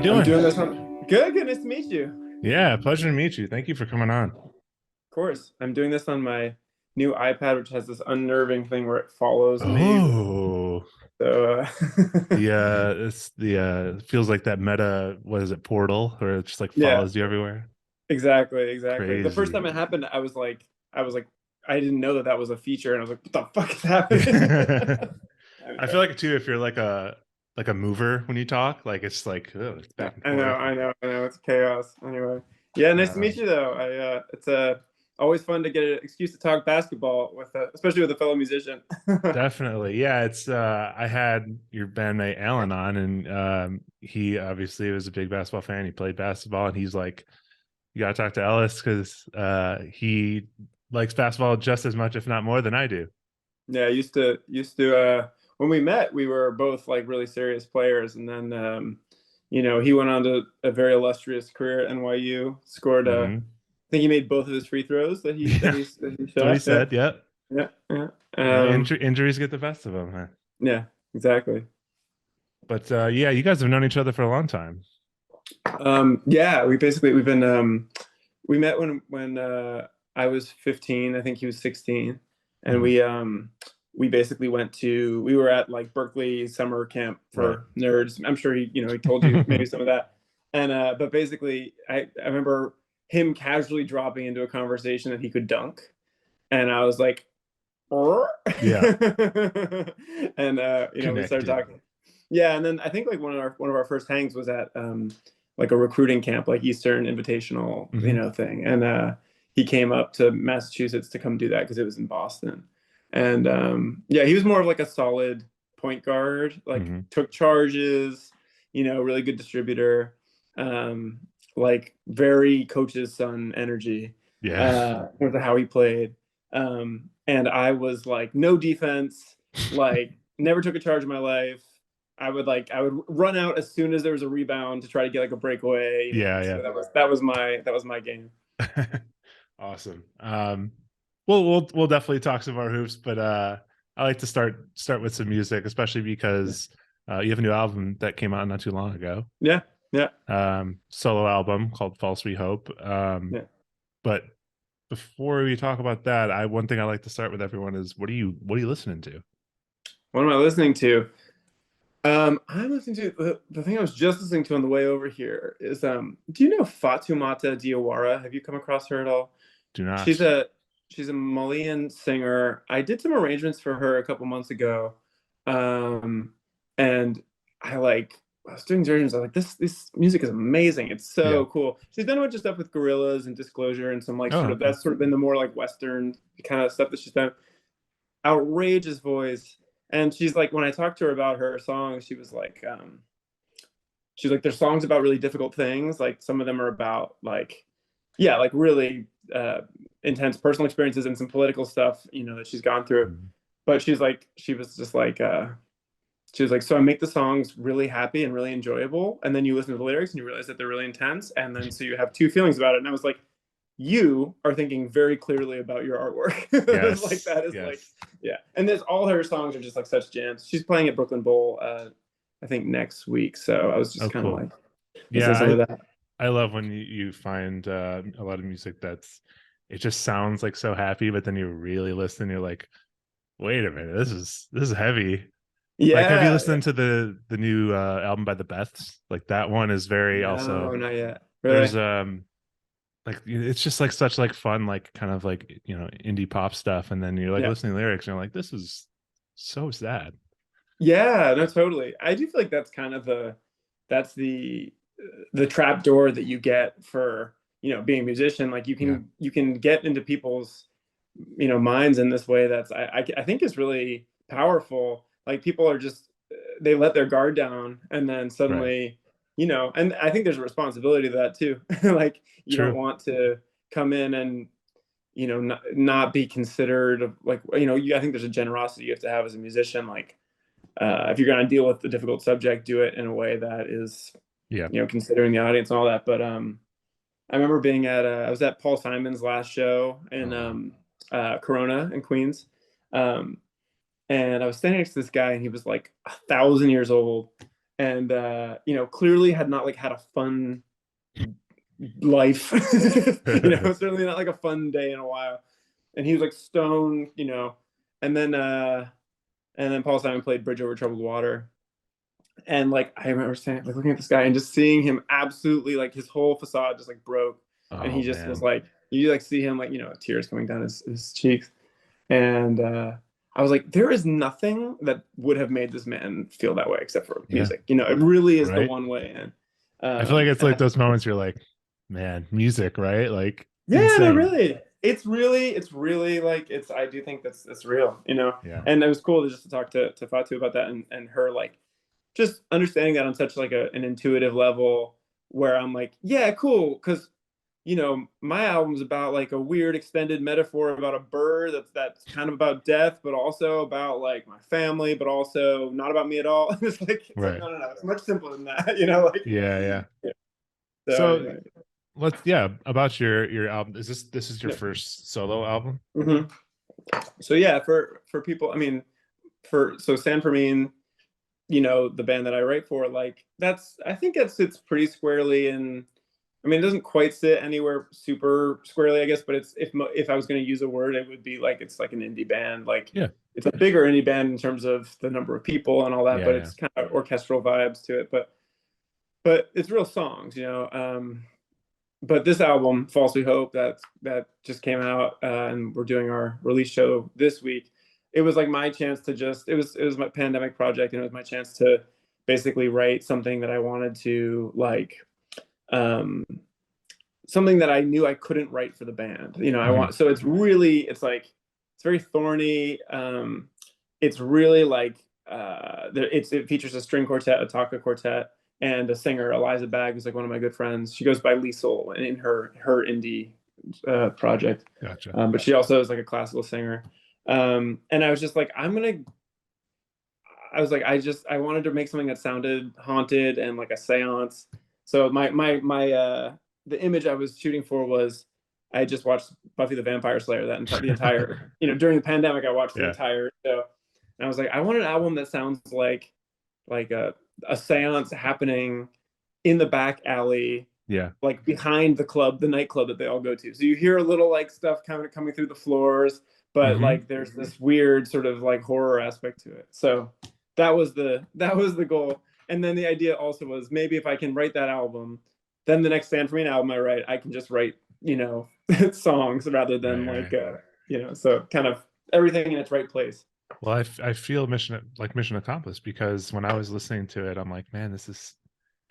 you I'm doing? doing this on good. Good, nice to meet you. Of Yeah, pleasure to meet you. Thank you for coming on. course, I'm doing this on my new iPad, which has this unnerving thing where it follows me. Oh, So, it's the feels like that meta, what is it, portal, where it just like yeah, follows you everywhere. exactly, exactly. The first Crazy. time it happened, I was like, I didn't know that that was a feature, and I was like, what the fuck is happening? I feel Anyway, like too if you're like a mover when you talk, like it's like it's yeah, back and I know, forth. I know, I know. It's chaos. Anyway, yeah, nice to Uh, meet you, though. It's always fun to get an excuse to talk basketball with, especially with a fellow musician. Definitely. Yeah, it's I had your bandmate Alan on, and he obviously was a big basketball fan. He played basketball, and he's like, you gotta talk to Ellis because he likes basketball just as much, if not more, than I do. Yeah, I used to when we met, we were both like really serious players, and then he went on to a very illustrious career at NYU. Scored Hmm. I think he made both of his free throws that he that Yeah, he that he that's what he shot. Yeah, said. Yeah, yeah, yeah. yeah. Injuries get the best of him, man. Yeah, exactly. But yeah, you guys have known each other for a long time. Yeah, we've been we met when I was 15, I think he was 16, and Hmm. we basically we were at like Berkeley summer camp Right. for nerds. I'm sure he told you maybe some of that. And but basically I remember him casually dropping into a conversation that he could dunk, and I was like, "Or?" Yeah, and we started connected. talking. Yeah, and then I think like one of our first hangs was at like a recruiting camp, like Eastern Invitational, Hmm. thing. And he came up to Massachusetts to come do that because it was in Boston. And yeah, he was more of like a solid point guard, like Hmm. took charges, really good distributor, um, like very coach's son energy, Yeah. with how he played. And I was like, no defense, like never took a charge in my life. I would run out as soon as there was a rebound to try to get like a breakaway, Yeah, So that was my game. yeah. Awesome. We'll definitely talk some more hoops, but I like to start with some music, especially Yeah. because you have a new album that came out not too long ago. Yeah. Yeah. Solo album called False We Hope. Yeah. But before we talk about that, I one thing I like to start with everyone is what are you listening to? What am I listening to? I'm listening to the thing I was just listening to on the way over here is do you know Fatoumata Diawara? Have you come across her at all? Do She's not. a she's a Malian singer. I did some arrangements for her a couple months ago. Um and I was doing the arrangements. I was like, this music is amazing. It's Yeah. so cool. She's done a bunch of stuff with Gorillas and Disclosure and some like Oh, sort of okay. that's sort of been the more like Western kind of stuff that she's done. Outrageous voice. And she's like, when I talked to her about her songs, she's like, there's songs about really difficult things. Like some of them are about like, yeah, like really intense personal experiences and some political stuff, that she's gone through. Mhm. But she was like, so I make the songs really happy and really enjoyable, and then you listen to the lyrics and you realize that they're really intense, and then so you have two feelings about it. And I was like, you are thinking very clearly about your artwork. Like Yes. that is like, Yes. yeah. And there's all her songs are just like such jams. She's playing at Brooklyn Bowl, I think next week. So I was Oh, just kind of cool. like Yeah, listening to some of that. I love when you find a lot of music that's it just sounds like so happy, but then you really listen, you're like, wait a minute, this is heavy. Like, have you Yeah, yeah. listened to the new album by the Beths? Like that one is very No, also not yet. there's Really? like it's just like such like fun like kind of like indie pop stuff, and then you're like Yeah. listening to lyrics and you're like this is so sad. Yeah, no, totally. I do feel like that's kind of that's the trap door that you get for, being a musician. Like Yeah, you can get into people's, minds in this way that's I think is really powerful. Like people are just they let their guard down and then right. suddenly, and I think there's a responsibility to that too. Like you don't True. want to come in and not be considered like I think there's a generosity you have to have as a musician. Like if you're going to deal with the difficult subject, do it in a way that is Yeah. considering the audience and all that. But I remember being I was at Paul Simon's last show in uh, Corona in Queens, um, and I was standing next to this guy, and he was like 1,000 years old, and clearly had not like had a fun life. Certainly not like a fun day in a while. And he was like stoned, and then Paul Simon played Bridge Over Troubled Water. And like I remember saying, like looking at this guy and just seeing him absolutely like his whole facade just like broke. And he Oh just was man. like, you like see him like, tears coming down his cheeks. And I was like, there is nothing that would have made this man feel that way except for Yeah. music. It really is the Right. one way in. I feel like it's And like those moments you're like, man, music, right? Like yeah, no, insane. really. It's really like I do think that's real. Yeah. And it was cool to just to talk to Fatu about that and her like just understanding that on such like an intuitive level where I'm like, yeah, cool, because my album's about like a weird extended metaphor about a bird that's kind of about death, but also about like my family, but also not about me at all. It's like Right. no, it's much simpler than that, like Yeah, yeah. yeah. So So anyway. about your album. This is your Yeah. first solo album? Mm-hmm. So yeah, for people, I mean, so San Fermin, the band that I write for, like I think that sits pretty squarely in. I mean, it doesn't quite sit anywhere super squarely, I guess, but it's if I was going to use a word, it would be like it's like an indie band. Like Yeah. it's a bigger indie band in terms of the number of people and all that, Yeah, but yeah. it's kind of orchestral vibes to it. But it's real songs. But this album, False We Hope, that just came out, and we're doing our release show this week. It was like my chance to it was my pandemic project, and it was my chance to basically write something that I wanted to like, um, something that I knew I couldn't write for the band. I Mhm. want, so it's like it's very thorny. It's really like it features a string quartet, a taka quartet, and a singer, Eliza Bagg, who's like one of my good friends. She goes by Liesel in her indie project, Gotcha. but she also is like a classical singer. And I was just like, I was like, I wanted to make something that sounded haunted and like a seance. So the image I was shooting for was I just watched Buffy the Vampire Slayer the entire during the pandemic I watched the Yeah. entire show, and I was like, I want an album that sounds like a seance happening in the back alley, Yeah. like behind the nightclub that they all go to. So you hear a little like stuff kind of coming through the floors, but Hmm. like there's this weird sort of like horror aspect to it. So that was the goal. And then the idea also was maybe if I can write that album, then the next San Fermin album I write, I can just write, songs rather than Right, like right. so kind of everything in its right place. Well, I feel mission accomplished because when I was listening to it, I'm like, man, it's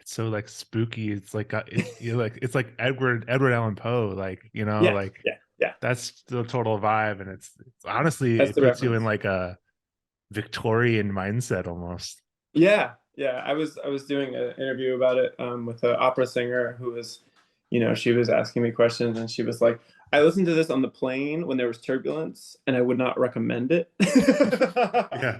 so like spooky. It's like it's like Edward Allan Poe, like Yeah, like yeah, yeah. that's the total vibe, and it's honestly That's it the puts you in reference. like a Victorian mindset almost. Yeah, yeah. I was doing an interview about it, with an opera singer who was, she was asking me questions, and she was like, "I listened to this on the plane when there was turbulence, and I would not recommend it." Yeah.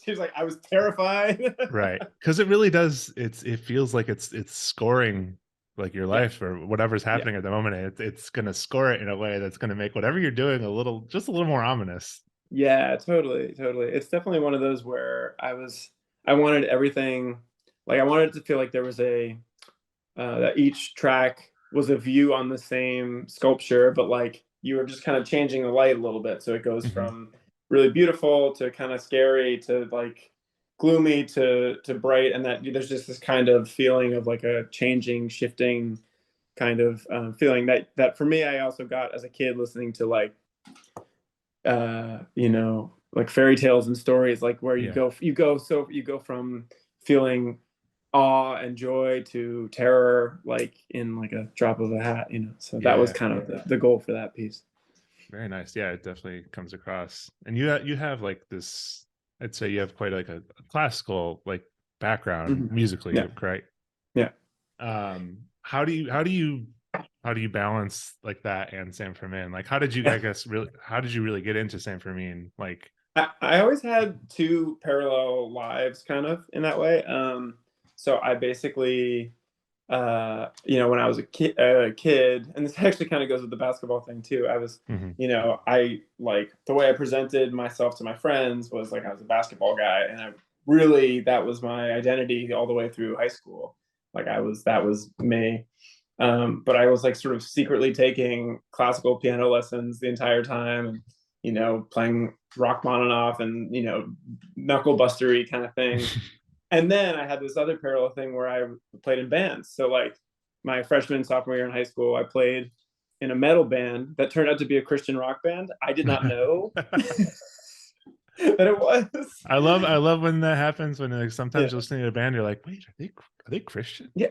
She's like, "I was terrified." Right. Because it really does. It feels like it's scoring like your Yeah, life or whatever's yeah, happening at the moment. It's going to score it in a way that's going to make whatever you're doing just a little more ominous. yeah. Totally, totally. It's definitely one of those where I wanted everything, like I wanted it to feel like there was that each track was a view on the same sculpture, but like you were just kind of changing the light a little bit. So it goes Mhm. from really beautiful to kind of scary to like gloomy to bright, and that there's just this kind of feeling of like a changing, shifting kind of feeling that for me I also got as a kid listening to like like fairy tales and stories, like where Yeah. you go from feeling awe and joy to terror like in like a drop of a hat. So that was Yeah. kind of the goal for that piece. Very nice. Yeah, it definitely comes across. And you have like this, I'd say you have quite like a classical like background Mm-hmm. musically, Yeah, right? yeah. How do you balance like that and San Fermin? Like I guess really how did you really get into San Fermin? Like I always had two parallel lives kind of in that way. So I basically, when I was a kid, and this actually kind of goes with the basketball thing too. mhm, I like the way I presented myself to my friends was like I was a basketball guy, and I really that was my identity all the way through high school. Like that was me. But I was like sort of secretly taking classical piano lessons the entire time, and playing Rachmaninoff and knuckle bustery kind of things. And then I had this other parallel thing where I played in bands. So like my freshman sophomore year in high school, I played in a metal band that turned out to be a Christian rock band. I did not know that it was. I love when that happens, when like sometimes Yeah. you're listening to a band, you're like, wait, are they Christian? Yeah,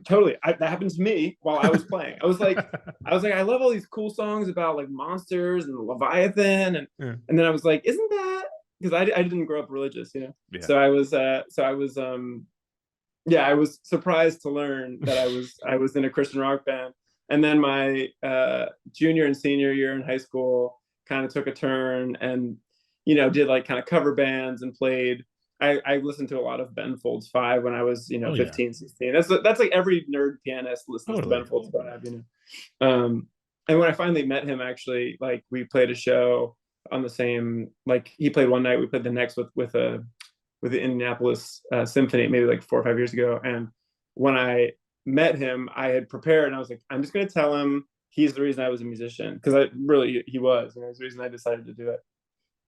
totally. That happened to me while I was playing. I love all these cool songs about like monsters and Leviathan, and Yeah. and then I was like, isn't that, because I didn't grow up religious, Yeah. So I was yeah, I was surprised to learn that I was in a Christian rock band. And then my junior and senior year in high school kind of took a turn, and did like kind of cover bands and played. I listened to a lot of Ben Folds 5 when I was, Oh yeah, 15, 16. That's like every nerd pianist listens to totally. Ben Folds 5. And when I finally met him, actually, like we played a show on the same, like he played one night, we played the next with the Indianapolis Symphony, maybe like 4 or 5 years ago. And when I met him, I had prepared, and I was like, I'm just going to tell him he's the reason I was a musician, because he was, and it was the reason I decided to do it.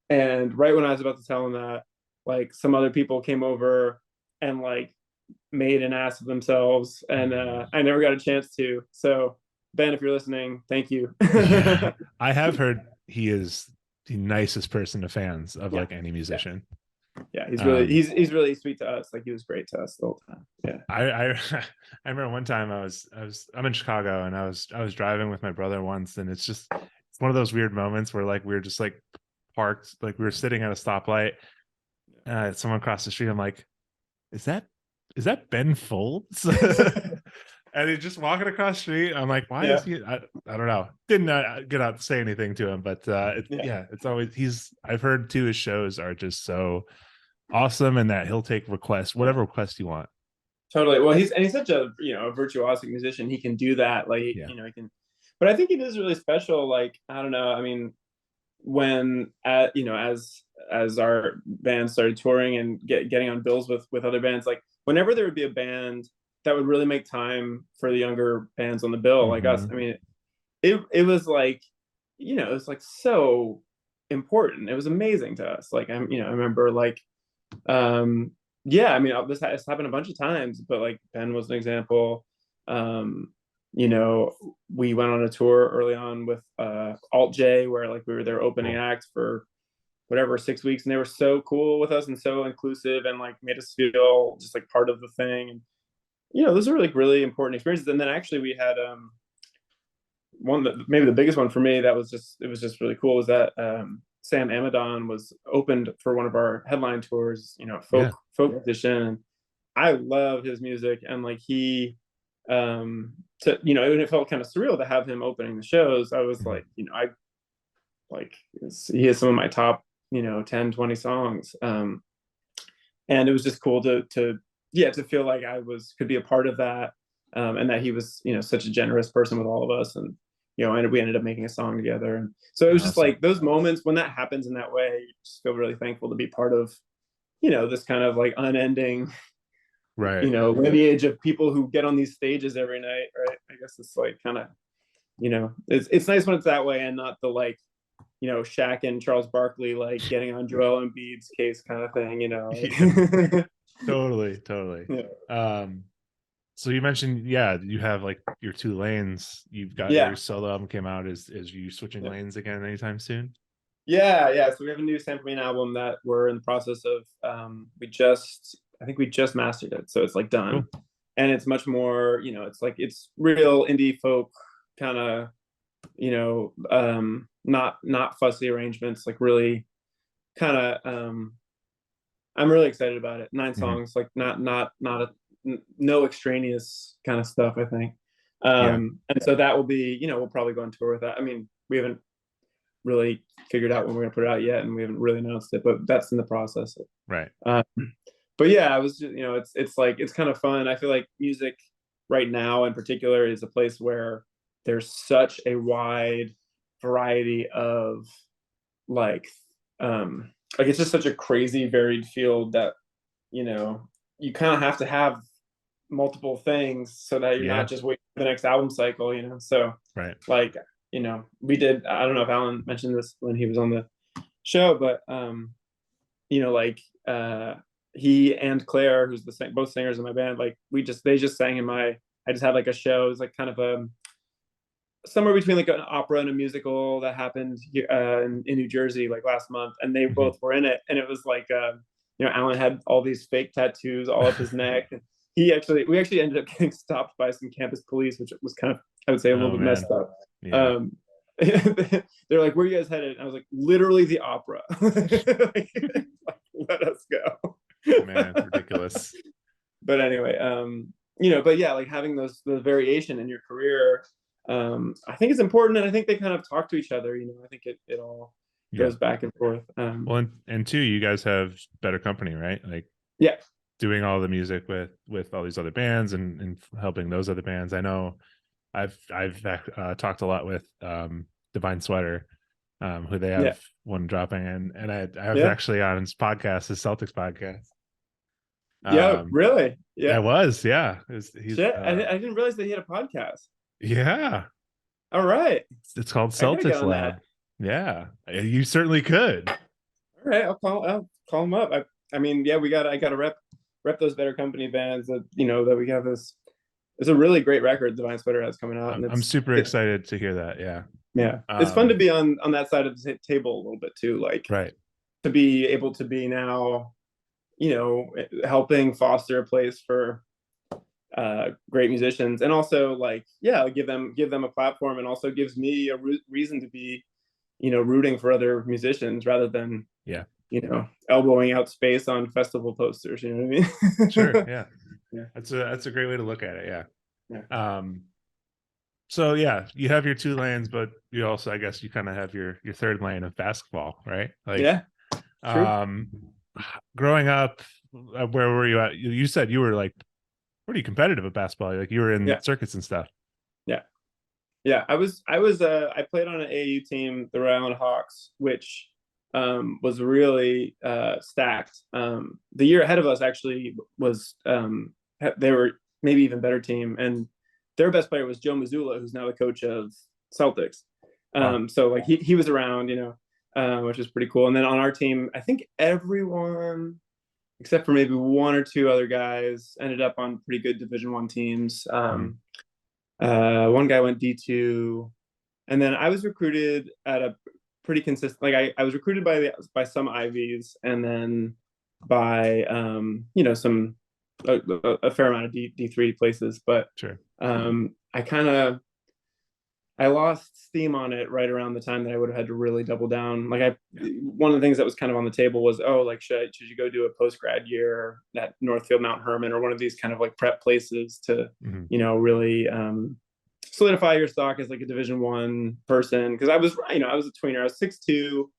And right when I was about to tell him that, like some other people came over and like made an ass of themselves, and I never got a chance to. So Ben, if you're listening, thank you. Yeah, I have heard he is the nicest person to fans of Yeah. like any musician. Yeah, he's really sweet to us. Like he was great to us the whole time. Yeah. I I remember one time I'm in Chicago, and I was driving with my brother once, and it's one of those weird moments where like we were just like parked, like we were sitting at a stoplight, someone across the street. I'm like, is that Ben Folds? And he's just walking across the street. I'm like, why is he? I don't know. Didn't get out to say anything to him, but it's always I've heard too, his shows are just so awesome, and that he'll take requests, whatever request you want. Totally. Well, he's such a a virtuosic musician. He can do that. Like he can. But I think it is really special. Like I don't know. I mean, when as our band started touring and getting on bills with other bands, like whenever there would be a band that would really make time for the younger bands on the bill, like us, I mean, it was like it was like so important. It was amazing to us. Like I remember like yeah, I mean this has happened a bunch of times, but like Ben was an example. We went on a tour early on with Alt J, where like we were their opening act for whatever 6 weeks, and they were so cool with us and so inclusive, and like made us feel just like part of the thing. And those are like really important experiences. And then actually we had one that maybe the biggest one for me that was just really cool was that Sam Amadon was opened for one of our headline tours, folk musician. And I love his music, and like he and it felt kind of surreal to have him opening the shows. I was like, I like he has some of my top 10, 20 songs, and it was just cool to feel like I could be a part of that, and that he was such a generous person with all of us. And and we ended up making a song together. And so it was just like those moments when that happens in that way, you just feel really thankful to be part of this kind of like unending lineage of people who get on these stages every night, right? I guess it's like kind of it's nice when it's that way, and not the like Shaq and Charles Barkley like getting on Joel Embiid's case kind of thing, Yeah. Totally. Yeah. So you mentioned, you have like your two lanes. You've got your solo album came out. Is you switching lanes again anytime soon? Yeah. So we have a new San Fermin album that we're in the process of. I think we just mastered it, so it's like done. Cool. And it's much more, it's real indie folk kind of, not fussy arrangements, like really kind of. I'm really excited about it. 9 songs, like no extraneous kind of stuff, I think. And so that will be, we'll probably go on tour with that. I mean, we haven't really figured out when we're gonna put it out yet, and we haven't really announced it, but that's in the process. Right. But yeah, I was just, it's like, it's kind of fun. I feel like music right now in particular is a place where there's such a wide variety of like it's just such a crazy varied field that you know, you kind of have to have multiple things so that you're Yeah. not just waiting for the next album cycle, you know. So Right. like, you know, we did, I don't know if Alan mentioned this when he was on the show, but you know, like he and Claire, who's both singers in my band, like they just sang in my, I just had like a show. It was like kind of a somewhere between like an opera and a musical that happened in New Jersey like last month, and they both were in it. And it was like, you know, Alan had all these fake tattoos all up his neck. And we actually ended up getting stopped by some campus police, which was kind of, I would say, a little Oh bit man. messed up. Yeah. They're like, "Where are you guys headed?" And I was like, "Literally the opera." Like, let us go. Man, ridiculous. But anyway, you know, but yeah, like having the variation in your career, I think it's important, and I think they kind of talk to each other. You know, I think it all Yeah. goes back and forth. Well, and two, you guys have better company, right? Like Yeah, doing all the music with all these other bands and helping those other bands. I know I've talked a lot with Divine Sweater, who they yeah, have one dropping, and I was yeah, actually on his podcast, his Celtics podcast. yeah. Um, Really? I Yeah. was, yeah. He's Shit, I didn't realize that he had a podcast. yeah. All right, It's called I gotta get Celtics on Lab. that. Yeah, you certainly could. All right, I'll call him up. I mean, yeah, I gotta rep those Better Company bands that, you know, that we have this. It's a really great record Divine Sweater has coming out, and I'm super it's excited to hear that. Yeah. yeah, it's fun to Um, be on that side of the table a little bit too, like right. to be able to be now, you know, helping foster a place for great musicians, and also like, yeah, give them a platform, and also gives me a reason to be, you know, rooting for other musicians rather than, Yeah. you know, elbowing out space on festival posters. You know what Sure. I mean? Yeah. Yeah, That's a great way to look at it. Yeah. yeah, So yeah, you have your two lanes, but you also, I guess, you kind of have your third lane of basketball, right? Like, yeah. True. um, growing up, where were you at? You said you were like pretty competitive at basketball. Like you were in Yeah, circuits and stuff. yeah, yeah. I played on an AAU team, the Rhode Island Hawks, which was really stacked. The year ahead of us actually was they were maybe even better team, and their best player was Joe Mazzulla, who's now the coach of Celtics. Wow. So like he was around, you know, which was pretty cool. And then on our team, I think everyone except for maybe one or two other guys ended up on pretty good Division I teams. Mhm. One guy went D2, and then I was recruited at a pretty consistent. Like I was recruited by some Ivies, and then by you know, some a fair amount of D3 places. But Sure. I kind of I lost steam on it right around the time that I would have had to really double down. Like Yeah. one of the things that was kind of on the table was, oh, like should you go do a post grad year at Northfield Mount Herman or one of these kind of like prep places to, Hmm. you know, really solidify your stock as like a Division I person? Because I was, you know, I was a tweener. I was 6'2",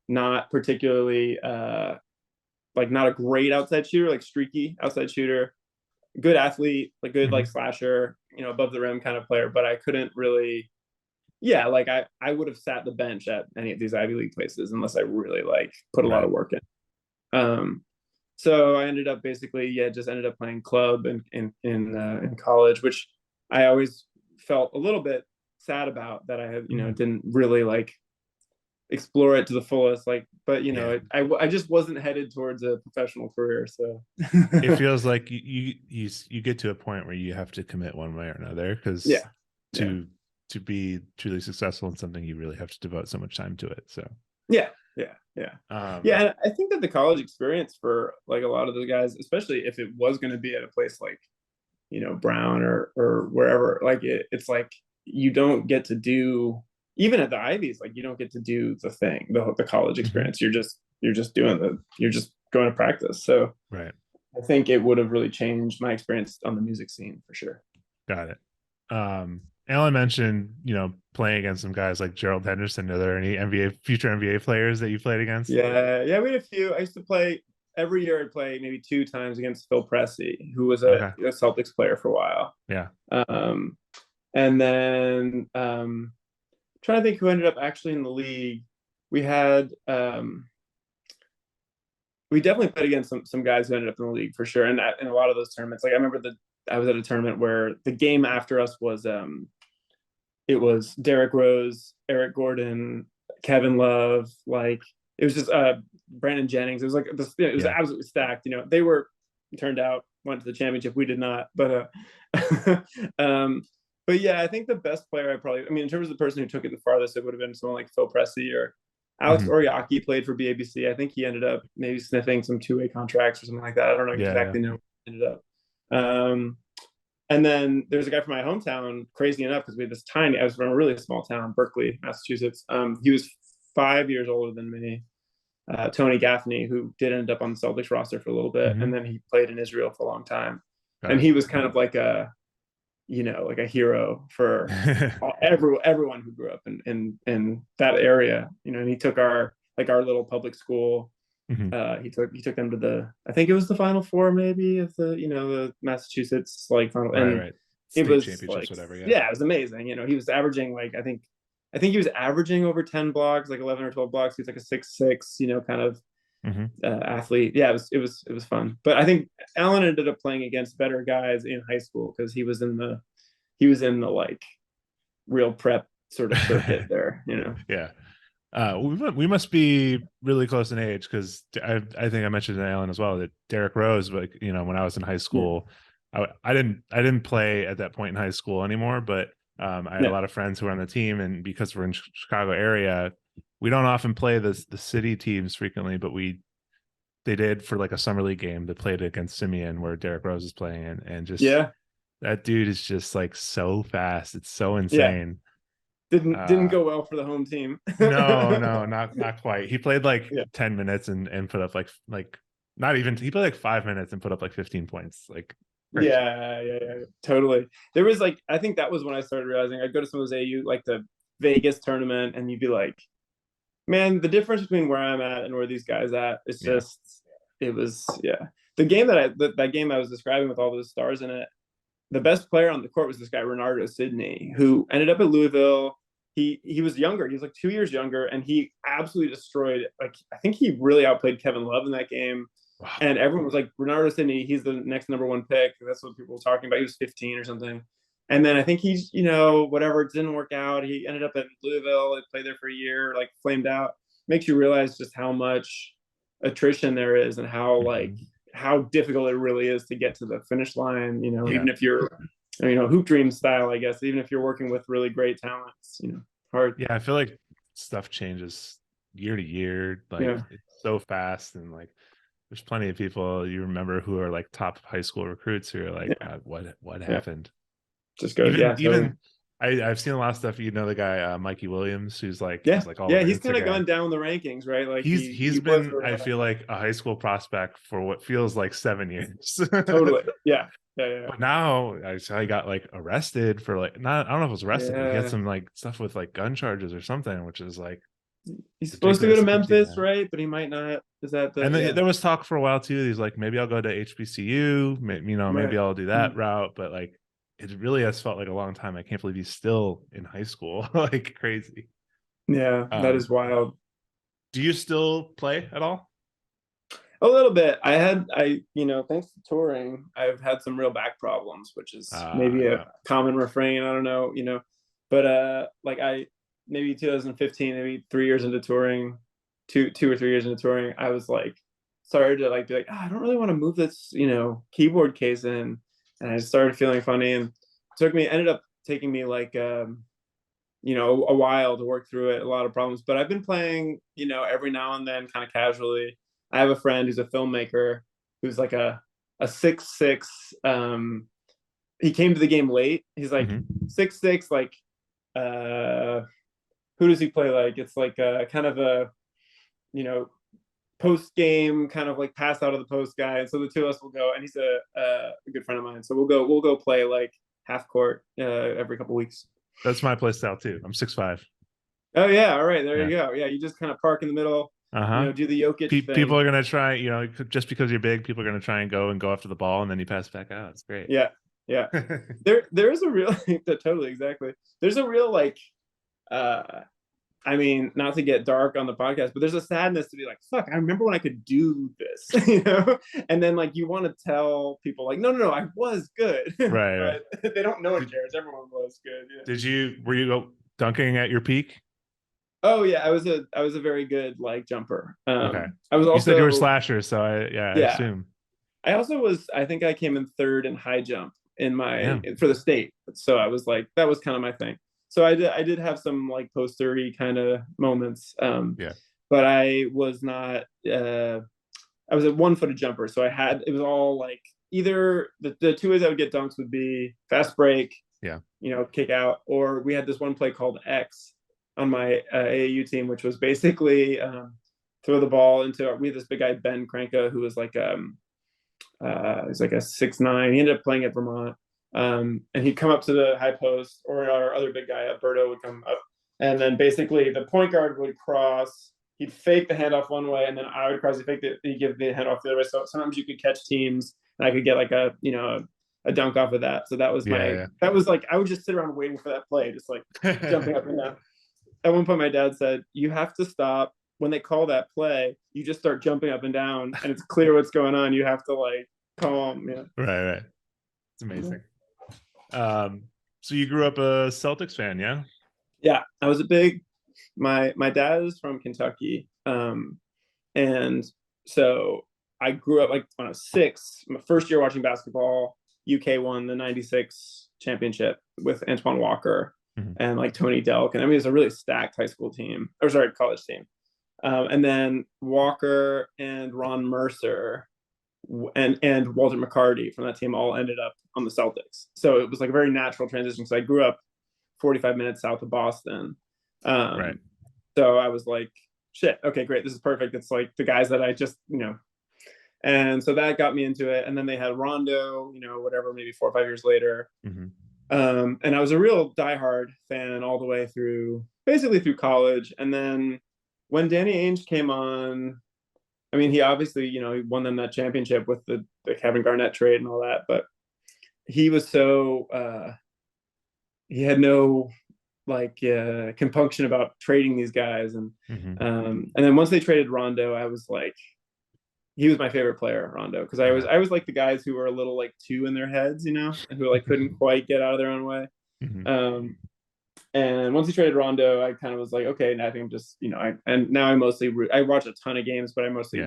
not particularly like not a great outside shooter, like streaky outside shooter, good athlete, like good like Hmm. slasher, you know, above the rim kind of player, but I couldn't really, yeah, like I would have sat the bench at any of these Ivy League places unless I really like put a lot Right. of work in. So I ended up basically, yeah, just ended up playing club in college, which I always felt a little bit sad about that I had, you know, Mhm. didn't really like explore it to the fullest. Like, but you Yeah. know, I just wasn't headed towards a professional career. So It feels like you get to a point where you have to commit one way or another because yeah, yeah, to to be truly successful in something, you really have to devote so much time to it. So, yeah, yeah, yeah, yeah. um, And I think that the college experience for like a lot of the guys, especially if it was going to be at a place like, you know, Brown or wherever, like it's like you don't get to do, even at the Ivies, like you don't get to do the thing, the college mhm, experience. You're just going to practice. So right, I think it would have really changed my experience on the music scene for sure. got it. Alan mentioned, playing against some guys like Gerald Henderson. Are there any future NBA players that you played against? Yeah, yeah, we had a few. I used to play every year. I'd play maybe 2 times against Phil Pressey, who was Okay, a Celtics player for a while. yeah, Um, and then trying to think who ended up actually in the league. We had we definitely played against some guys who ended up in the league for sure. And in a lot of those tournaments, like I remember I was at a tournament where the game after us was it was Derrick Rose, Eric Gordon, Kevin Love, like it was just Brandon Jennings. It was like this, it was absolutely stacked. You know, they were turned out went to the championship. We did not, but but yeah, I think the best player I mean, in terms of the person who took it the farthest, it would have been someone like Phil Pressey or Alex Oriaki played for BABC. I think he ended up maybe sniffing some two-way contracts or something like that. I don't know exactly know what ended up. And then there's a guy from my hometown, crazy enough, because we had this I was from a really small town, Berkeley, Massachusetts. He was 5 years older than me, Tony Gaffney, who did end up on the Celtics roster for a little bit. And then he played in Israel for a long time. And he was kind of like a hero for everyone who grew up in that area, you know, and he took our little public school. He took them to I think it was the Final Four maybe of the Massachusetts like final, and right. It was championships, like, whatever. Yeah, it was amazing. You know, he was averaging like, I think he was averaging over 10 blocks, like 11 or 12 blocks. He was like a 6'6", kind of athlete. Yeah, it was fun. But I think Alan ended up playing against better guys in high school because he was in the like real prep sort of circuit there, you know. Yeah. We must be really close in age because I think I mentioned to Alan as well that Derrick Rose, like, you know, when I was in high school, I didn't play at that point in high school anymore, but I had a lot of friends who were on the team, and because we're in Chicago area, we don't often play the city teams frequently, but they did for like a summer league game. They played against Simeon where Derrick Rose is playing, and just that dude is just like so fast. It's so insane. Didn't go well for the home team. no, not quite. He played like 10 minutes and put up like not even, he played like 5 minutes and put up like 15 points. Like crazy. Yeah, totally. There was like, I think that was when I started realizing I'd go to some of those AU, like the Vegas tournament, and you'd be like, man, the difference between where I'm at and where these guys at, it's just, it was, the game that game I was describing with all those stars in it, the best player on the court was this guy, Renardo Sidney, who ended up at Louisville. He was younger. He was like 2 years younger, and he absolutely destroyed. Like, I think he really outplayed Kevin Love in that game. Wow. And everyone was like, Renardo Sidney, he's the next #1 pick. That's what people were talking about. He was 15 or something. And then I think he's, whatever, it didn't work out. He ended up at Louisville. He played there for a year, like flamed out. Makes you realize just how much attrition there is and how how difficult it really is to get to the finish line, even if you're, hoop dream style, I guess, even if you're working with really great talents, hard. Yeah, I feel like stuff changes year to year. Like it's so fast, and like there's plenty of people you remember who are like top high school recruits who are like, what happened? Just go, even I've seen a lot of stuff. The guy Mikey Williams, who's like, he's kind of gone down the rankings, right? Like he's been, I feel like, a high school prospect for what feels like 7 years. Totally, yeah. But now I saw he got like arrested for like, I don't know if it was arrested, but he had some like stuff with like gun charges or something, which is like, he's supposed to go to Memphis, right? But he might not. Is that and then there was talk for a while too. He's like, maybe I'll go to HBCU, maybe I'll do that route, but like, it really has felt like a long time. I can't believe he's still in high school. Like crazy. Yeah, that is wild. Do you still play at all? A little bit. Thanks to touring, I've had some real back problems, which is maybe a common refrain. I don't know, but maybe 2015, maybe 3 years into touring, two or 3 years into touring, I was like, started to like be like, I don't really want to move this, keyboard case in. And I started feeling funny, and ended up taking me like, a while to work through it, a lot of problems. But I've been playing, every now and then, kind of casually. I have a friend who's a filmmaker who's like a 6'6". He came to the game late. He's like 6'6", like, who does he play like? It's like kind of a, post game kind of like pass out of the post guy, and so the two of us will go, and he's a good friend of mine, so we'll go play like half court every couple weeks. That's my play style too. I'm 6'5". Oh yeah, all right, there you go. Yeah, you just kind of park in the middle, do the Jokic thing. People are gonna try, just because you're big, people are gonna try and go after the ball, and then you pass it back out. It's great. Yeah there's a real totally, exactly, there's a real like I mean, not to get dark on the podcast, but there's a sadness to be like, fuck, I remember when I could do this, you know? And then like you want to tell people like, no, no, no, I was good. Right, right. But they don't know it Did, cares. Everyone was good. Yeah. did you were you dunking at your peak? Oh yeah, I was a very good like jumper. Okay. I was You said you were also slasher, so I yeah. assume. I also was I think I came in third in high jump in my Damn. for the state. So I was like that was kind of my thing. So I did have some like postery kind of moments. Yeah. But I was not I was a 1-footed jumper. So I had it was all like either the two ways I would get dunks would be fast break, Yeah. kick out, or we had this one play called X on my AAU team, which was basically throw the ball into we had this big guy Ben Kranka who was like he's like a 6'9". He ended up playing at Vermont. And he'd come up to the high post, or our other big guy, Alberto, would come up. And then basically the point guard would cross. He'd fake the handoff one way, and then I would cross. He'd give the handoff the other way. So sometimes you could catch teams, and I could get like a dunk off of that. So that was Yeah, that was like I would just sit around waiting for that play, just like jumping yeah. up and down. At one point, my dad said, "You have to stop when they call that play. You just start jumping up and down, and it's clear what's going on. You have to like calm." Yeah. Right, right. It's amazing. So you grew up a Celtics fan, yeah? Yeah, I was a big. My dad is from Kentucky, and so I grew up like when I was 6. My first year watching basketball, UK won the '96 championship with Antoine Walker Mhm. and like Tony Delk, and I mean it was a really stacked high school team, or sorry, college team. And then Walker and Ron Mercer and Walter McCarty from that team all ended up on the Celtics. So it was like a very natural transition. So I grew up 45 minutes south of Boston. Right. So I was like, shit, okay, great. This is perfect. It's like the guys that I just, and so that got me into it. And then they had Rondo, whatever, maybe 4 or 5 years later. Mm-hmm. And I was a real diehard fan all the way through, basically through college. And then when Danny Ainge came on, I mean, he obviously, he won them that championship with the Kevin Garnett trade and all that, but he was so, he had no compunction about trading these guys. And then once they traded Rondo, I was like, he was my favorite player, Rondo, because I was like the guys who were a little like two in their heads, who like couldn't quite get out of their own way. And once he traded Rondo, I kind of was like, okay, now I think I'm just, and now I mostly I watch a ton of games, but I mostly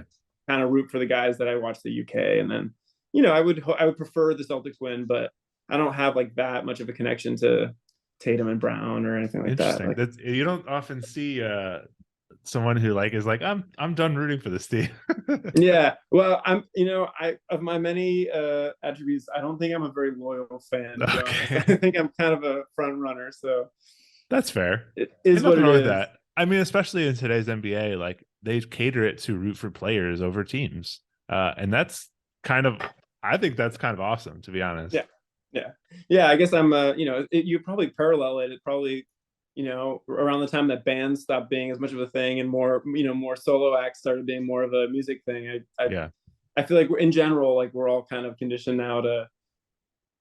kind of root for the guys that I watch the UK. And then, I would prefer the Celtics win, but I don't have like that much of a connection to Tatum and Brown or anything like that. Interesting. That's you don't often see someone who like is like I'm done rooting for this team. Yeah, well, I'm I of my many attributes, I don't think I'm a very loyal fan, to be honest. I think I'm kind of a front runner, so that's fair. It is what it is. That. I mean, especially in today's NBA, like they cater it to root for players over teams, and that's I think that's kind of awesome, to be honest. Yeah. I guess I'm you probably parallel it. It probably around the time that bands stopped being as much of a thing and more more solo acts started being more of a music thing. I feel like in general, like we're all kind of conditioned now to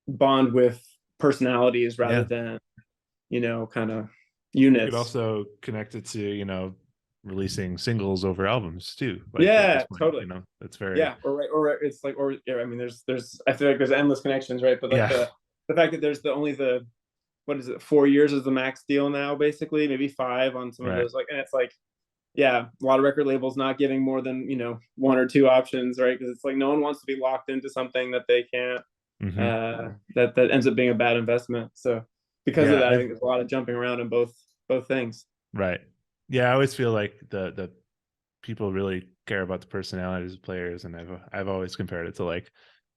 bond with personalities rather than kind of units. You could also connect it to releasing singles over albums too. Like totally. That's very or it's like I mean there's I feel like there's endless connections, right? But like the fact that there's only what is it, 4 years is the max deal now, basically, maybe 5 on some of those, like, and it's like, a lot of record labels not giving more than 1 or 2 options, right? Because it's like no one wants to be locked into something that they can't that ends up being a bad investment. So because of that, I think there's a lot of jumping around in both things. Right. Yeah, I always feel like the people really care about the personalities of players, and I've always compared it to like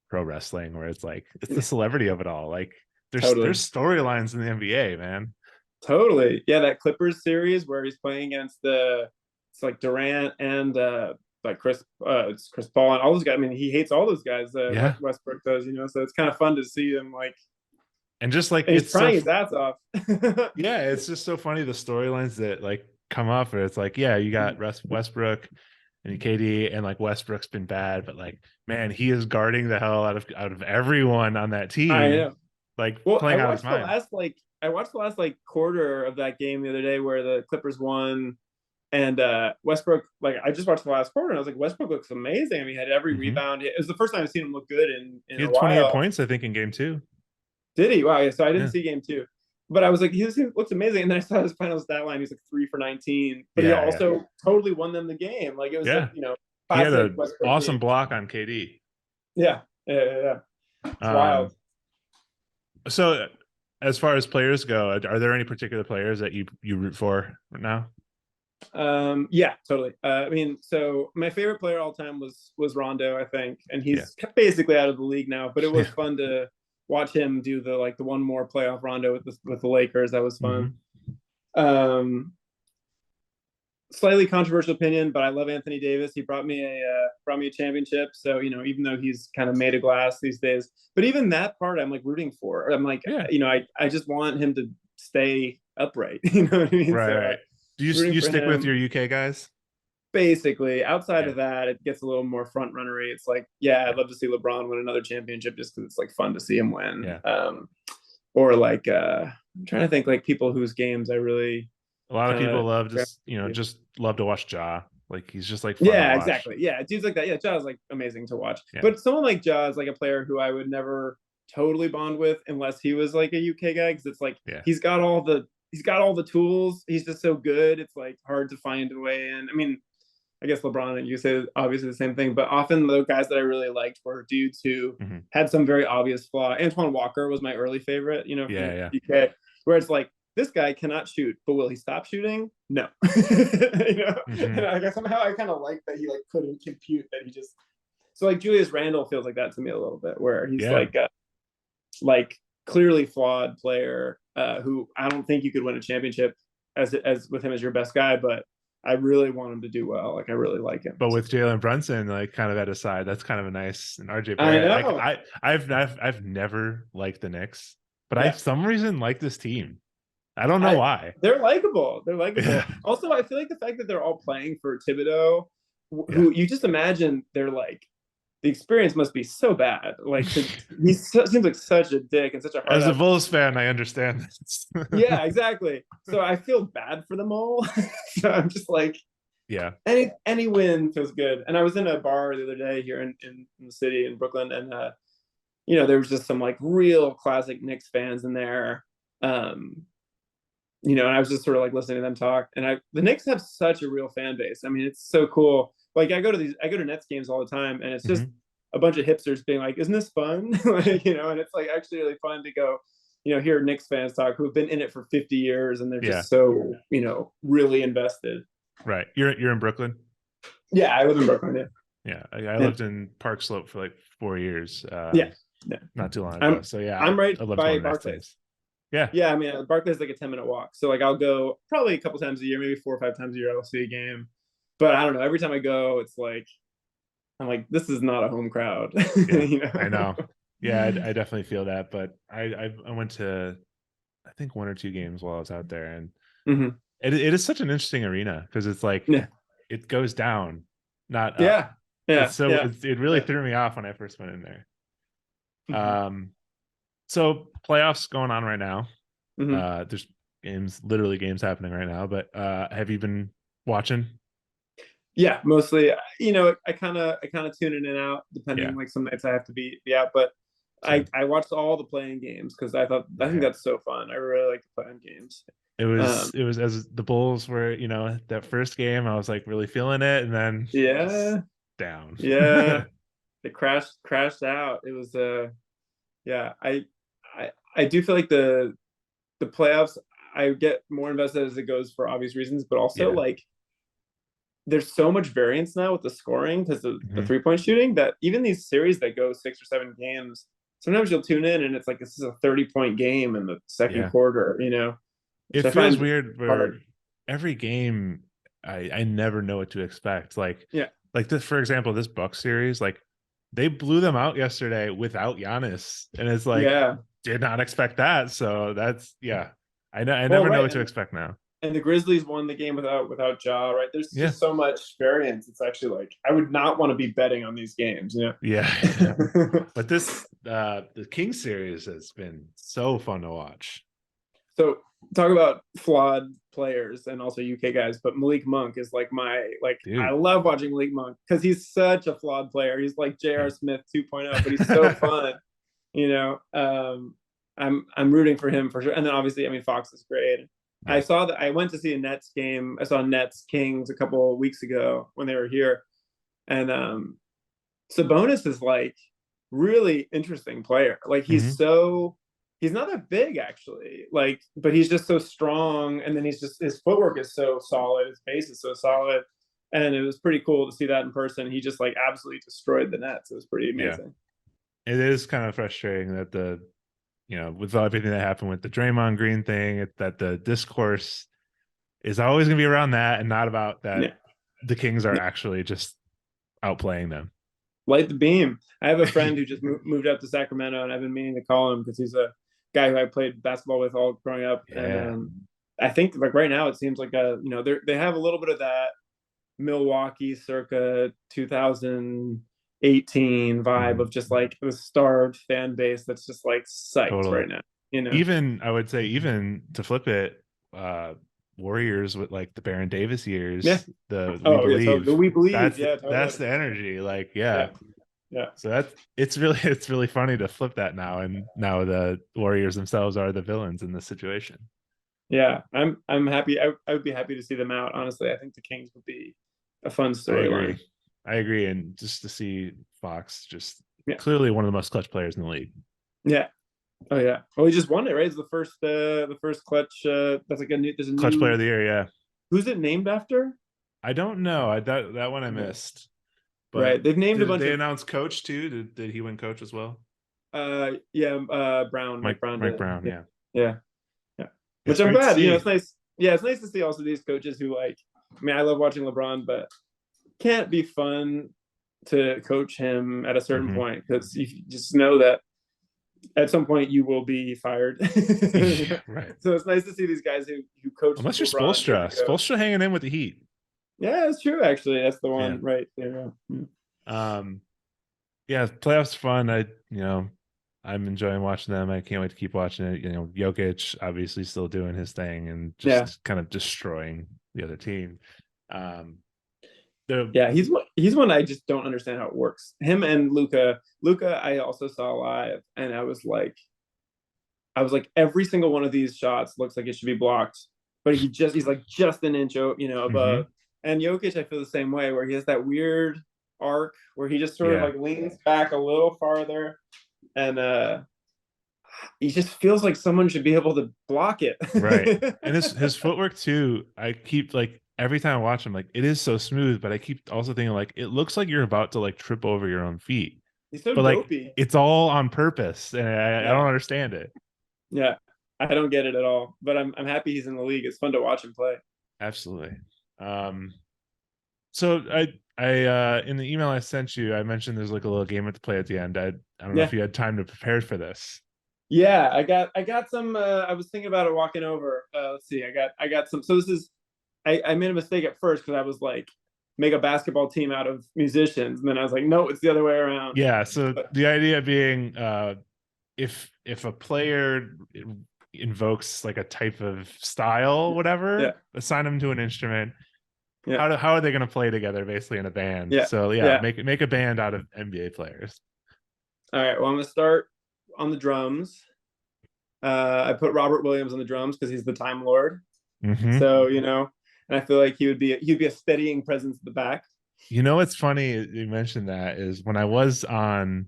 pro wrestling, where it's like it's the celebrity of it all. Like there's storylines in the NBA, man. Totally. Yeah, that Clippers series where he's playing against it's like Durant and like it's Chris Paul and all those guys. I mean, he hates all those guys. Westbrook does, so it's kind of fun to see them like. And just like he's trying his ass off. Yeah, it's just so funny the storylines that like come up, where it's like, you got Westbrook and KD, and like Westbrook's been bad, but like, man, he is guarding the hell out of everyone on that team. I know. Like playing out his mind. The last like I watched the last like quarter of that game the other day where the Clippers won, and Westbrook, like I just watched the last quarter and I was like, Westbrook looks amazing. I mean, he had every rebound. It was the first time I've seen him look good in He a had 28 while. points, I think, in game 2. Did he? Wow. Yeah. So I didn't Yeah. see game 2, but I was like, he looks amazing. And then I saw his final stat line. He's like 3 for 19, but he Yeah. also totally won them the game. Like it was Yeah. a, you know, He had classic an Westbrook awesome game. block on KD. Yeah. It's wild. So as far as players go, are there any particular players that you root for now? Yeah, totally. I mean, so my favorite player all time was Rondo, I think, and he's basically out of the league now. But it was fun to watch him do the one more playoff Rondo with the Lakers. That was fun. Slightly controversial opinion, but I love Anthony Davis. He brought me a championship. So even though he's kind of made of glass these days, but even that part I'm like rooting for. I'm like, I just want him to stay upright. You know what I mean? Right. Do you stick with your UK guys? Basically, outside of that, it gets a little more front runnery. It's like, I'd love to see LeBron win another championship just because it's like fun to see him win. Yeah. Or like I'm trying to think like people whose games I really. A lot of people love just love to watch Ja. Like he's just like fun to watch. Exactly. Yeah, dudes like that. Yeah, Ja's like amazing to watch. Yeah. But someone like Ja is like a player who I would never totally bond with unless he was like a UK guy, because it's like he's got all the tools. He's just so good. It's like hard to find a way in. I mean, I guess LeBron and you say obviously the same thing, but often the guys that I really liked were dudes who had some very obvious flaw. Antoine Walker was my early favorite, UK, where it's like, this guy cannot shoot, but will he stop shooting? No. And I guess somehow I kind of like that he like couldn't compute that he just. So like Julius Randle feels like that to me a little bit, where he's like clearly flawed player who I don't think you could win a championship as with him as your best guy, but I really want him to do well. Like I really like him. But with Jalen Brunson, like kind of at his side, that's kind of a nice and RJ Barrett. I know. I've never liked the Knicks, but I for some reason like this team. I don't know why. They're likable. Also, I feel like the fact that they're all playing for Thibodeau, who you just imagine they're like, the experience must be so bad. Like he seems like such a dick and such a hard. As a Bulls fan, I understand this. Yeah, exactly. So I feel bad for them all. So I'm just like, any win feels good. And I was in a bar the other day here in the city in Brooklyn, and there was just some like real classic Knicks fans in there. And I was just sort of like listening to them talk, and the Knicks have such a real fan base. I mean, it's so cool. Like I go to Nets games all the time, and it's just a bunch of hipsters being like, "Isn't this fun?" And it's like actually really fun to go, hear Knicks fans talk who have been in it for 50 years, and they're just so, really invested. Right. You're in Brooklyn? Yeah, I live in Brooklyn. Yeah. I lived in Park Slope for like 4 years. Not too long ago. I'm right by Barclays. Yeah. I mean, Barclays is like a 10-minute walk. So like I'll go probably a couple times a year, maybe 4 or 5 times a year I'll see a game. But I don't know. Every time I go, it's like, I'm like, this is not a home crowd. I know. Yeah, I definitely feel that. But I went to, I think 1 or 2 games while I was out there. And it is such an interesting arena because it's like, it goes down, not up. It really threw me off when I first went in there. So playoffs going on right now. There's literally games happening right now. But have you been watching? Yeah, mostly. I kind of tune in and out depending. Like some nights I have to be out, but I watched all the playing games because I think that's so fun. I really like the playing games. It was as the Bulls were, that first game I was like really feeling it, and then down. It crashed out. It was I do feel like the playoffs, I get more invested as it goes for obvious reasons, but also like there's so much variance now with the scoring because of the 3-point shooting that even these series that go 6 or 7 games, sometimes you'll tune in and it's like, this is a 30-point game in the second quarter, It feels weird where every game I never know what to expect. Like this, for example, this Bucks series, like they blew them out yesterday without Giannis, and it's like did not expect that. So that's I never know what to expect now. And the Grizzlies won the game without Ja, right? There's just so much variance. It's actually like I would not want to be betting on these games, But this the Kings series has been so fun to watch. So talk about flawed players and also UK guys, but Malik Monk is like I Dude. love watching Malik Monk because he's such a flawed player. He's like J.R. Smith 2.0, but he's so fun. You know, I'm rooting for him for sure. And then obviously, I mean, Fox is great. I Right. saw that I went to see a Nets game. I saw Nets Kings a couple of weeks ago when they were here, and Sabonis is like really interesting player. Like Hmm. he's not that big actually. Like, but he's just so strong, and then he's just his footwork is so solid, his base is so solid, and it was pretty cool to see that in person. He just like absolutely destroyed the Nets. It was pretty Yeah. amazing. It is kind of frustrating that with everything that happened with the Draymond Green thing, that the discourse is always going to be around that and not about that Yeah, the Kings are yeah. actually just outplaying them. Light the beam. I have a friend who just moved out to Sacramento, and I've been meaning to call him because he's a guy who I played basketball with all growing up. And Yeah, I think like right now it seems like they have a little bit of that Milwaukee circa 2018 vibe mhm, of just like the starved fan base that's just like psyched totally. right now. You know? Even I would say, even to flip it, Warriors with like the Baron Davis Yeah. years, the We Oh yeah. Believe. Totally. We believe. That's Yeah. that's Totally. the energy. Like, yeah. Yeah. Yeah. So it's really funny to flip that now, and now the Warriors themselves are the villains in this situation. Yeah. I'm happy. I would be happy to see them out. Honestly, I think the Kings would be a fun I agree. storyline. I agree. And just to see Fox, just Yeah. clearly one of the most clutch players in the league. Yeah. Oh yeah. Well, he just won it, right? It's the first clutch. That's like a new. There's a Clutch player new. of the year, yeah. Who's it named after? I don't know. That one I Yeah. missed. Right. But They've named a did bunch they of. announce coach too? Did he win coach as well? Yeah. Brown. Mike Brown did Mike it. Brown, Yeah. yeah. Yeah. Yeah. Which It's I'm great to glad. You know, see. it's nice. Yeah, it's nice to see also these coaches who like. I mean, I love watching LeBron, but can't be fun to coach him at a certain Hmm. point because you just know that at some point you will be fired. Yeah, right. So it's nice to see these guys who coached Unless you're LeBron years Spolstra. ago. Spolstra hanging in with the Heat. Yeah, it's true. Actually, that's the Yeah. one right there. Um, yeah, playoffs fun. I'm enjoying watching them. I can't wait to keep watching it. Jokic obviously still doing his thing and Yeah, just kind of destroying the other team. Um, the yeah. He's one I just don't understand how it works. Him and Luca. Luca, I also saw live, and I was like, every single one of these shots looks like it should be blocked, but he's like just an inch, above. Mhm. And Jokic, I feel the same way, where he has that weird arc where he just sort of Yeah, like leans back a little farther, and he just feels like someone should be able to block it. right. And his footwork too. I keep like every time I watch him, like it is so smooth, but I keep also thinking like it looks like you're about to like trip over your own feet, He's so but like dopey. it's all on purpose, and I Yeah, don't understand it. yeah. I don't get it at all, but I'm happy he's in the league. It's fun to watch him play. Absolutely. Um, so I in the email I sent you, I mentioned there's like a little game to play at the end. I don't know Yeah, if you had time to prepare for this. yeah. I got some. I was thinking about it walking over. Let's see. I got some. So this is I made a mistake at first because I was like, make a basketball team out of musicians, and then I was like, no, it's the other way around. Yeah, so But the idea being if a player invokes like a type of style, yeah, whatever, assign them to an instrument. yeah, How are they going to play together basically in a band? yeah, So yeah, yeah. make a band out of NBA players. All right. Well, I'm gonna start on the drums. I put Robert Williams on the drums because he's the Time Lord. Hmm. So and I feel like he'd be a steadying presence at the back. What's funny you mentioned that is when I was on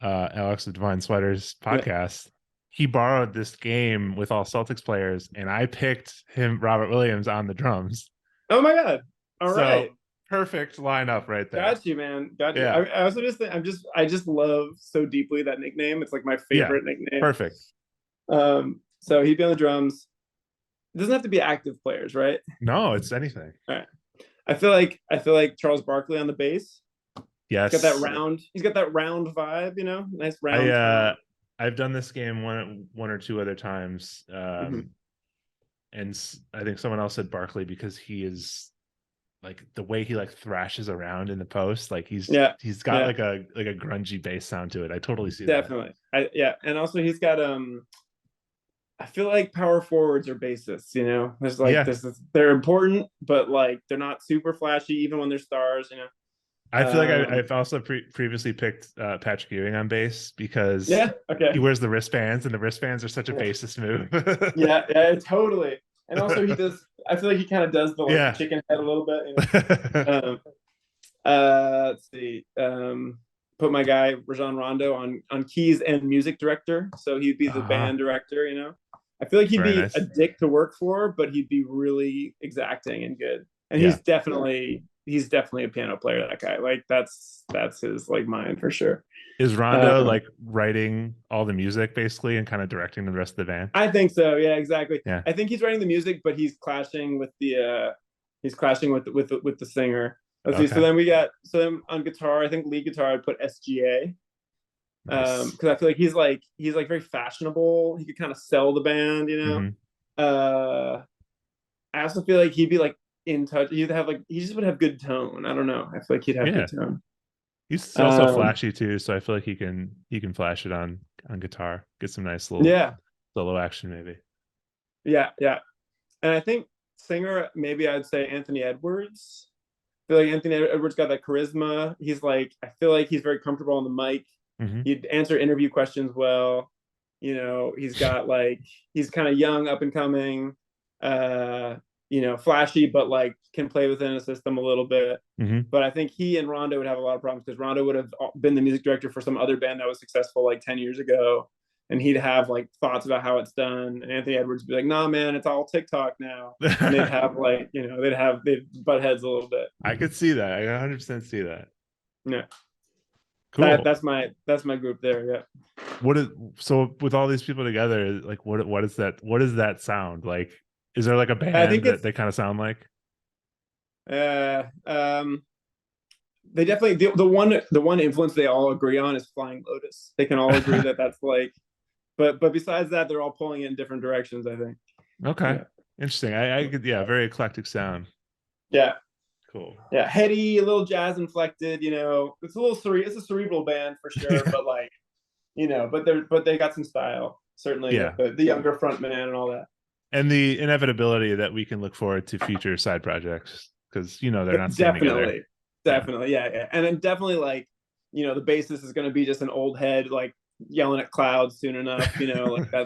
Alex of Divine Sweater's Yeah. podcast, he borrowed this game with all Celtics players, and I picked him, Robert Williams, on the drums. Oh my God. All right. So perfect lineup right there. Got you, man. Got you. Yeah. I also just think I just love so deeply that nickname. It's like my Yeah. favorite nickname. Perfect. So he'd be on the drums. It doesn't have to be active players, right? No, it's anything. All right. I feel like Charles Barkley on the bass. Yes. He's got that round vibe, nice I round tone. I've done this game one or two other times. Mhm. And I think someone else said Barkley because he is like the way he like thrashes around in the post, like Yeah. he's got Yeah. like a grungy bass sound to it. I totally see that. Definitely. Yeah. And also he's got I feel like power forwards are bassists, you know. There's like Yeah, this is they're important, but like they're not super flashy even when they're stars, you know. I feel like I've also previously picked Patrick Ewing on bass because Yeah, he okay. wears the wristbands, and the wristbands are such a bassist move. Yeah, yeah, totally. And also he does I feel like he kind of does the like Yeah. chicken head a little bit, you know. Let's see. Put my guy Rajon Rondo on keys and music director, so he'd be the band director. You know, I feel like he'd Very be a nice. dick to work for, but he'd be really exacting and good. And Yeah. he's definitely a piano player. That guy, like that's his like mind for sure. Is Rondo like writing all the music basically and kind of directing the rest of the band? I think so. Yeah, exactly. Yeah. I think he's writing the music, but he's clashing with the with the singer. Let's see. So Okay. then on guitar, I think lead guitar I'd put SGA. Nice. Because I feel like he's like very fashionable. He could kind of sell the band, you know. Mm-hmm. I also feel like he'd be like in touch. He'd have like he just would have good tone. I don't know. I feel like he'd have Yeah. good tone. He's also flashy too, so I feel like he can flash it on guitar, get some nice little Yeah, solo action maybe. yeah, yeah. And I think singer maybe I'd say Anthony Edwards. I feel like Anthony Edwards got that charisma. He's like I feel like he's very comfortable on the mic. Mm-hmm. He'd answer interview questions well. You know, he's got like he's kind of young, up and coming, you know, flashy, but like can play within a system a little bit. Mm-hmm. But I think he and Rondo would have a lot of problems because Rondo would have been the music director for some other band that was successful like 10 years ago. And he'd have like thoughts about how it's done. And Anthony Edwards would be like, nah, man, it's all TikTok now. And they'd have like, you know, they'd butt heads a little bit. I could see that. I 100% see that. Yeah. Cool. That's my group there. Yeah. So with all these people together, like what is that? What does that sound like? Is there like a I think band that they kind of sound like? They definitely the one influence they all agree on is Flying Lotus. They can all agree that that's like, but besides that, they're all pulling in different directions. I think. Okay, Yeah. interesting. I could, yeah, very eclectic sound. Yeah. Cool. Yeah, heady, a little jazz inflected. You know, it's a little it's a cerebral band for sure, Yeah. but like, you know, but they got some style. Certainly, Yeah. the younger frontman and all that. And the inevitability that we can look forward to future side projects because you know they're not staying together. Definitely, yeah. And then definitely like, you know, the bassist is going to be just an old head like yelling at clouds soon enough. You know, like I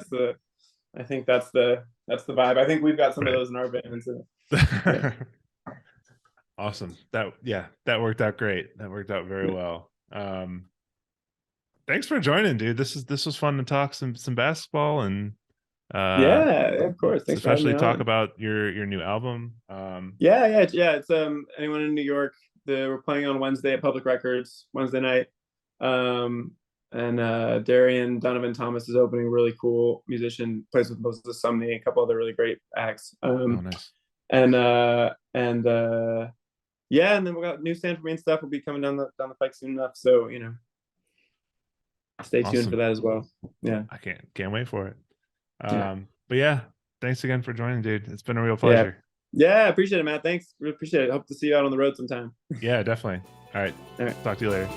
think that's the vibe. I think we've got some of those in our band. So, yeah. Awesome. That worked out great. That worked out very well. Thanks for joining, dude. This was fun to talk some basketball and yeah, of course. Thanks especially for having me talk on. about your new album. Yeah. It's anyone in New York. We're playing on Wednesday at Public Records Wednesday night. And Darian Donovan Thomas is opening, really cool musician, plays with Moses Sumney, a couple other really great acts. Nice. And yeah, and then we got new San Fermin stuff will be coming down the pike soon enough. So, you know, stay tuned for that as well. Yeah. I can't wait for it. But yeah, thanks again for joining, dude. It's been a real pleasure. Yeah, appreciate it, Matt. Thanks. Really appreciate it. Hope to see you out on the road sometime. Yeah, definitely. All right. Talk to you later.